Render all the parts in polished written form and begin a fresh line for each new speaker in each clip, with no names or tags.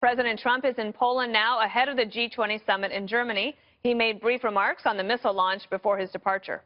President Trump is in Poland now ahead of the G20 summit in Germany. He made brief remarks on the missile launch before his departure.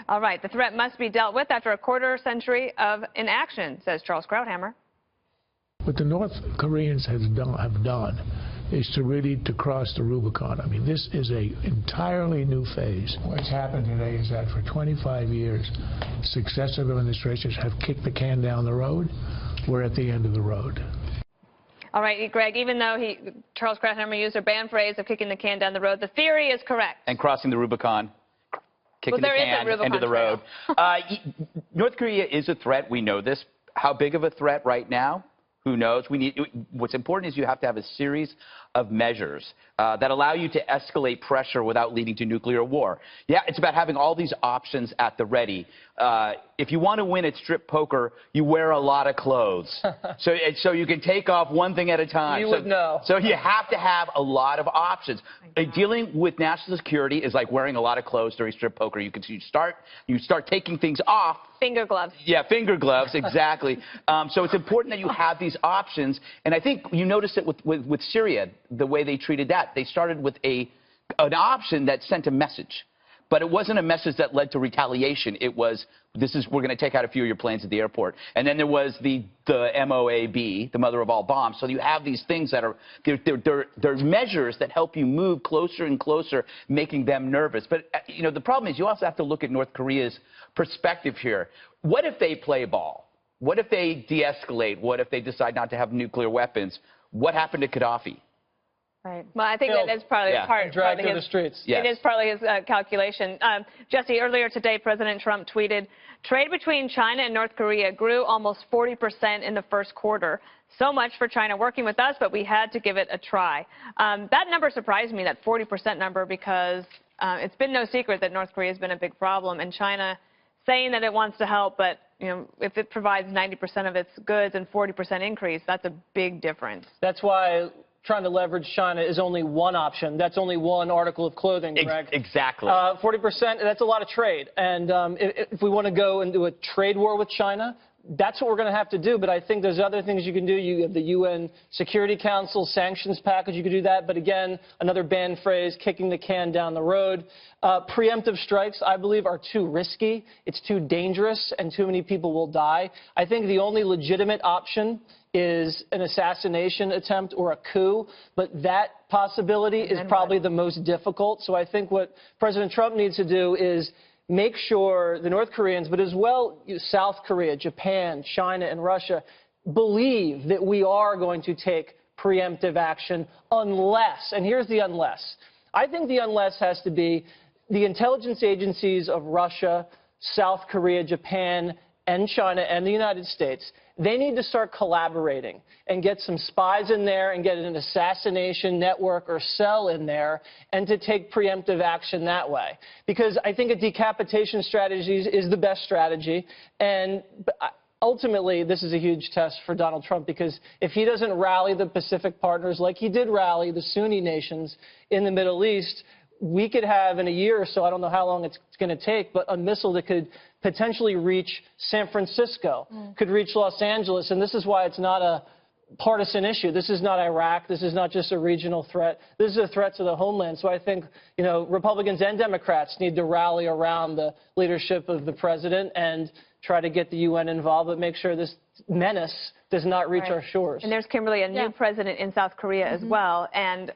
All right, the threat must be dealt with after a quarter century of inaction, says Charles Krauthammer.
What the North Koreans have done is to cross the Rubicon. I mean, this is a entirely new phase. What's happened today is that for 25 years, successive administrations have kicked the can down the road. We're at the end of the road.
All right, Greg, even though Charles Krauthammer used a banned phrase of kicking the can down the road, the theory is correct.
And crossing the Rubicon. Kicking the can, end of the road. North Korea is a threat. We know this. How big of a threat right now? Who knows? What's important is you have to have a series of measures that allow you to escalate pressure without leading to nuclear war. Yeah, it's about having all these options at the ready. If you want to win at strip poker, you wear a lot of clothes. so you can take off one thing at a time.
You would know.
So you have to have a lot of options. Dealing with national security is like wearing a lot of clothes during strip poker. You start taking things off.
Finger gloves.
Yeah, finger gloves, exactly. So it's important that you have these options. And I think you noticed it with Syria, the way they treated that. They started with an option that sent a message. But it wasn't a message that led to retaliation. It was, we're going to take out a few of your planes at the airport. And then there was the MOAB, the mother of all bombs. So you have these things that are, they're measures that help you move closer and closer, making them nervous. But, you know, the problem is you also have to look at North Korea's perspective here. What if they play ball? What if they de-escalate? What if they decide not to have nuclear weapons? What happened to Gaddafi?
Right. Well, I think that is probably
dragged through the streets.
Yes. It is partly his calculation. Jesse, earlier today, President Trump tweeted, trade between China and North Korea grew almost 40% in the first quarter. So much for China working with us, but we had to give it a try. That number surprised me, that 40% number, because it's been no secret that North Korea has been a big problem, and China saying that it wants to help, but you know, if it provides 90% of its goods and 40% increase, that's a big difference.
That's why trying to leverage China is only one option. That's only one article of clothing, correct?
Exactly.
40%, that's a lot of trade. And if we want to go into a trade war with China, that's what we're going to have to do. But I think there's other things you can do. You have the UN Security Council sanctions package. You could do that. But again, another banned phrase, kicking the can down the road. Preemptive strikes, I believe, are too risky. It's too dangerous, and too many people will die. I think the only legitimate option is an assassination attempt or a coup, but that possibility is probably the most difficult. So I think what President Trump needs to do is make sure the North Koreans, but as well South Korea, Japan, China, and Russia, believe that we are going to take preemptive action unless, and here's the unless. I think the unless has to be the intelligence agencies of Russia, South Korea, Japan, and China, and the United States. They need to start collaborating and get some spies in there and get an assassination network or cell in there and to take preemptive action that way. Because I think a decapitation strategy is the best strategy. And ultimately, this is a huge test for Donald Trump, because if he doesn't rally the Pacific partners like he did rally the Sunni nations in the Middle East, we could have in a year or so, I don't know how long it's going to take, but a missile that could potentially reach San Francisco, could reach Los Angeles. And this is why it's not a partisan issue. This is not Iraq. This is not just a regional threat. This is a threat to the homeland. So I think, you know, Republicans and Democrats need to rally around the leadership of the president and try to get the UN involved, but make sure this menace does not reach our shores.
And there's, Kimberly, a new president in South Korea as well. And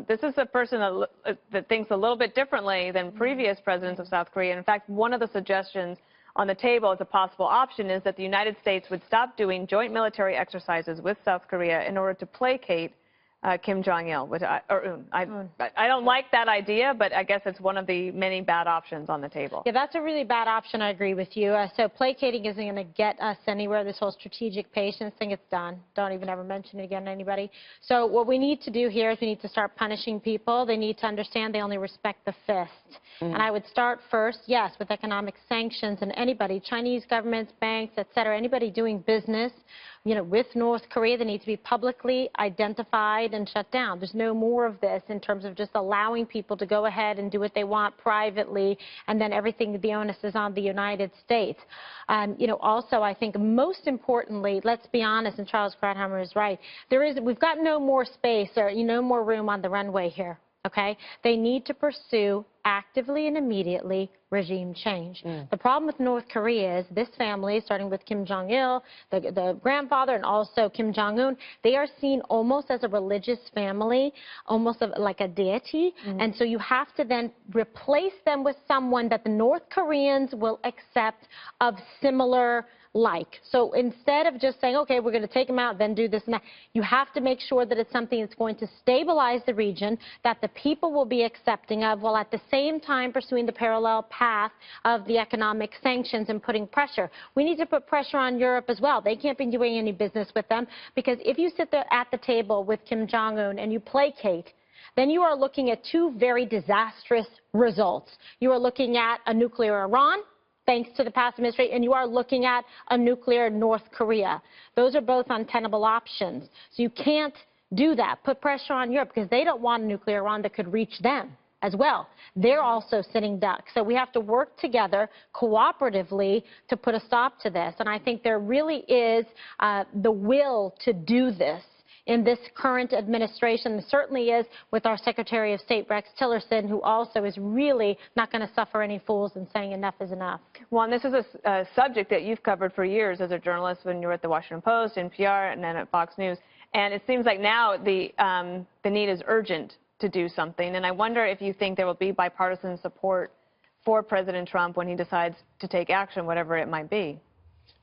this is a person that thinks a little bit differently than previous presidents of South Korea. In fact, one of the suggestions on the table as a possible option is that the United States would stop doing joint military exercises with South Korea in order to placate Kim Jong-il. Which I don't like that idea, but I guess it's one of the many bad options on the table.
Yeah, that's a really bad option. I agree with you. So placating isn't going to get us anywhere. This whole strategic patience thing, it's done. Don't even ever mention it again to anybody. So what we need to do here is we need to start punishing people. They need to understand they only respect the fist. And I would start first, yes, with economic sanctions, and anybody, Chinese governments, banks, et cetera, anybody doing business with North Korea. They need to be publicly identified and shut down. There's no more of this in terms of just allowing people to go ahead and do what they want privately, and then everything, the onus is on the United States. Also, I think most importantly, let's be honest, and Charles Krauthammer is right, we've got no more space or no more room on the runway here. Okay? They need to pursue actively and immediately regime change. The problem with North Korea is this family, starting with Kim Jong-il, the grandfather, and also Kim Jong-un, they are seen almost as a religious family, almost like a deity. And so you have to then replace them with someone that the North Koreans will accept of similar like. So instead of just saying, okay, we're going to take them out, then do this and that, you have to make sure that it's something that's going to stabilize the region, that the people will be accepting of, while at the same time pursuing the parallel path of the economic sanctions and putting pressure. We need to put pressure on Europe as well. They can't be doing any business with them, because if you sit there at the table with Kim Jong-un and you placate, then you are looking at two very disastrous results. You are looking at a nuclear Iran, thanks to the past administration, and you are looking at a nuclear North Korea. Those are both untenable options. So you can't do that. Put pressure on Europe, because they don't want a nuclear Iran that could reach them as well. They're also sitting ducks. So we have to work together cooperatively to put a stop to this. And I think there really is the will to do this in this current administration. There certainly is with our Secretary of State, Rex Tillerson, who also is really not going to suffer any fools in saying enough is enough.
Well, and this is a subject that you've covered for years as a journalist when you were at the Washington Post, NPR, and then at Fox News. And it seems like now the need is urgent to do something. And I wonder if you think there will be bipartisan support for President Trump when he decides to take action, whatever it might be.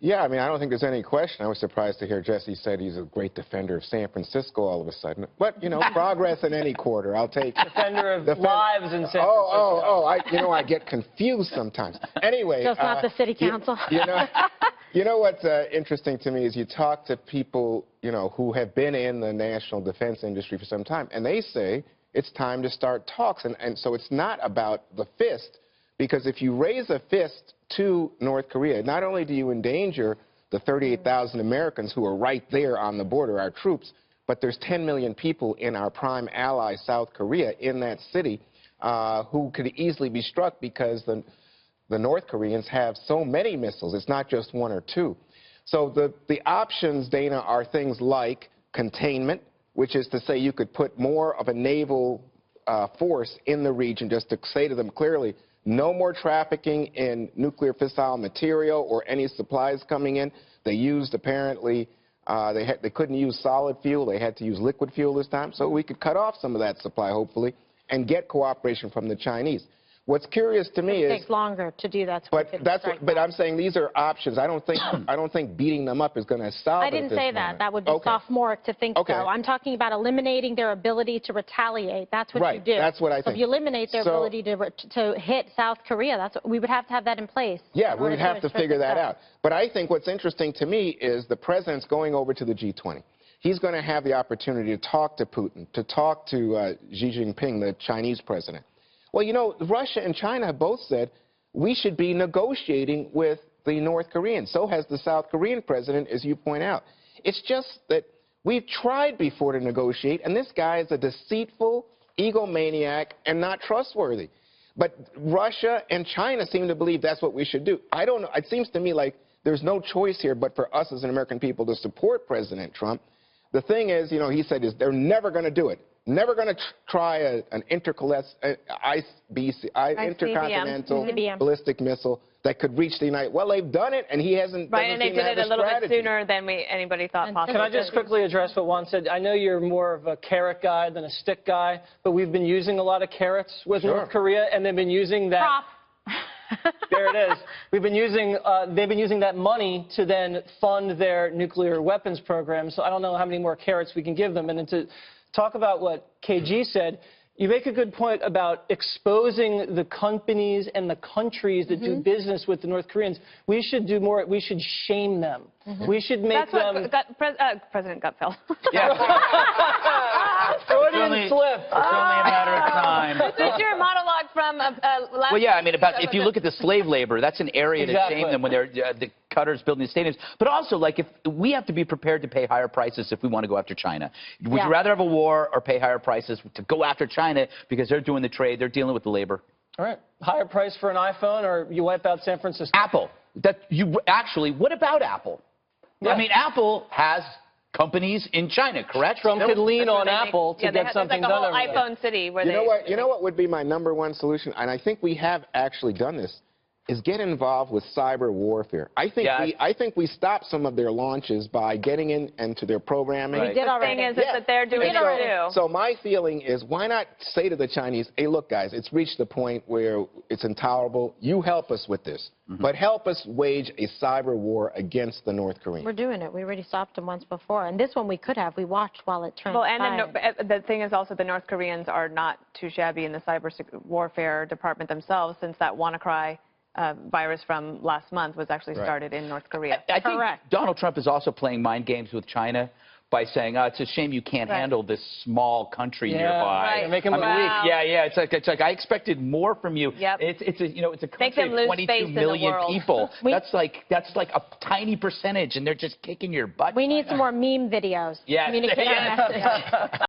Yeah, I mean, I don't think there's any question. I was surprised to hear Jesse said he's a great defender of San Francisco all of a sudden. But, progress in any quarter, I'll take.
Defender of lives in San Francisco.
I get confused sometimes. Anyway.
Just not the city council.
You know what's interesting to me is you talk to people, who have been in the national defense industry for some time, and they say it's time to start talks. And so it's not about the fist, because if you raise a fist to North Korea, not only do you endanger the 38,000 Americans who are right there on the border, our troops, but there's 10 million people in our prime ally, South Korea, in that city who could easily be struck, because the North Koreans have so many missiles. It's not just one or two. So the options, Dana, are things like containment, which is to say you could put more of a naval force in the region, just to say to them clearly, no more trafficking in nuclear fissile material or any supplies coming in. They used, apparently, they couldn't use solid fuel. They had to use liquid fuel this time. So we could cut off some of that supply, hopefully, and get cooperation from the Chinese. What's curious to me is
it takes longer to do that.
But I'm saying these are options. I don't think beating them up is going to solve it.
I didn't say that. That would be sophomoric to think so. I'm talking about eliminating their ability to retaliate. That's what you do.
That's what I think.
So if you eliminate their ability to hit South Korea, we would have to have that in place.
Yeah, we would have to figure that out. But I think what's interesting to me is the president's going over to the G20. He's going to have the opportunity to talk to Putin, to talk to Xi Jinping, the Chinese president. Well, Russia and China have both said we should be negotiating with the North Koreans. So has the South Korean president, as you point out. It's just that we've tried before to negotiate, and this guy is a deceitful egomaniac and not trustworthy. But Russia and China seem to believe that's what we should do. I don't know. It seems to me like there's no choice here but for us as an American people to support President Trump. The thing is, he said, is they're never going to do it. Never going to try an intercontinental ballistic missile that could reach the United. Well, they've done it, and he hasn't.
Right, and they did it a little bit sooner than anybody thought possible.
Can I just quickly address what Juan said? I know you're more of a carrot guy than a stick guy, but we've been using a lot of carrots with North Korea, and they've been using that.
Prop.
There it is. We've been using, they've been using that money to then fund their nuclear weapons program. So I don't know how many more carrots we can give them. And then to talk about what KG said, you make a good point about exposing the companies and the countries that do business with the North Koreans. We should do more. We should shame them. We should make them.
President Gutfeld.
Yeah.
Freudian slip.
It's only a matter of time.
This is your monologue from last
Well, yeah, I mean, if you look at the slave labor, that's an area to shame them when they're the cutters building the stadiums. But also, like, if we have to be prepared to pay higher prices if we want to go after China. Would you rather have a war or pay higher prices to go after China because they're doing the trade, they're dealing with the labor?
All right. Higher price for an iPhone, or you wipe out San Francisco?
Apple. What about Apple?
Yeah.
I mean, Apple has companies in China, correct?
Trump could lean on Apple to get something done over there.
iPhone City where
You know what would be my #1 solution, and I think we have actually done this, is get involved with cyber warfare. I think we stopped some of their launches by getting into their programming.
We did already. The thing is that they're doing it too.
So my feeling is, why not say to the Chinese, hey, look, guys, it's reached the point where it's intolerable. You help us with this, but help us wage a cyber war against the North Koreans.
We're doing it. We already stopped them once before, and this one we could have. We watched while it transpired.
Well, and the thing is also the North Koreans are not too shabby in the cyber warfare department themselves, since that WannaCry virus from last month was actually started in North Korea.
I think Donald Trump is also playing mind games with China by saying, it's a shame you can't handle this small country nearby.
Right. Make him weak.
Yeah. It's like I expected more from you.
Yep.
It's a country of 22 million people. That's like a tiny percentage, and they're just kicking your butt.
We need some more meme videos.
Yeah.
Communicate our message.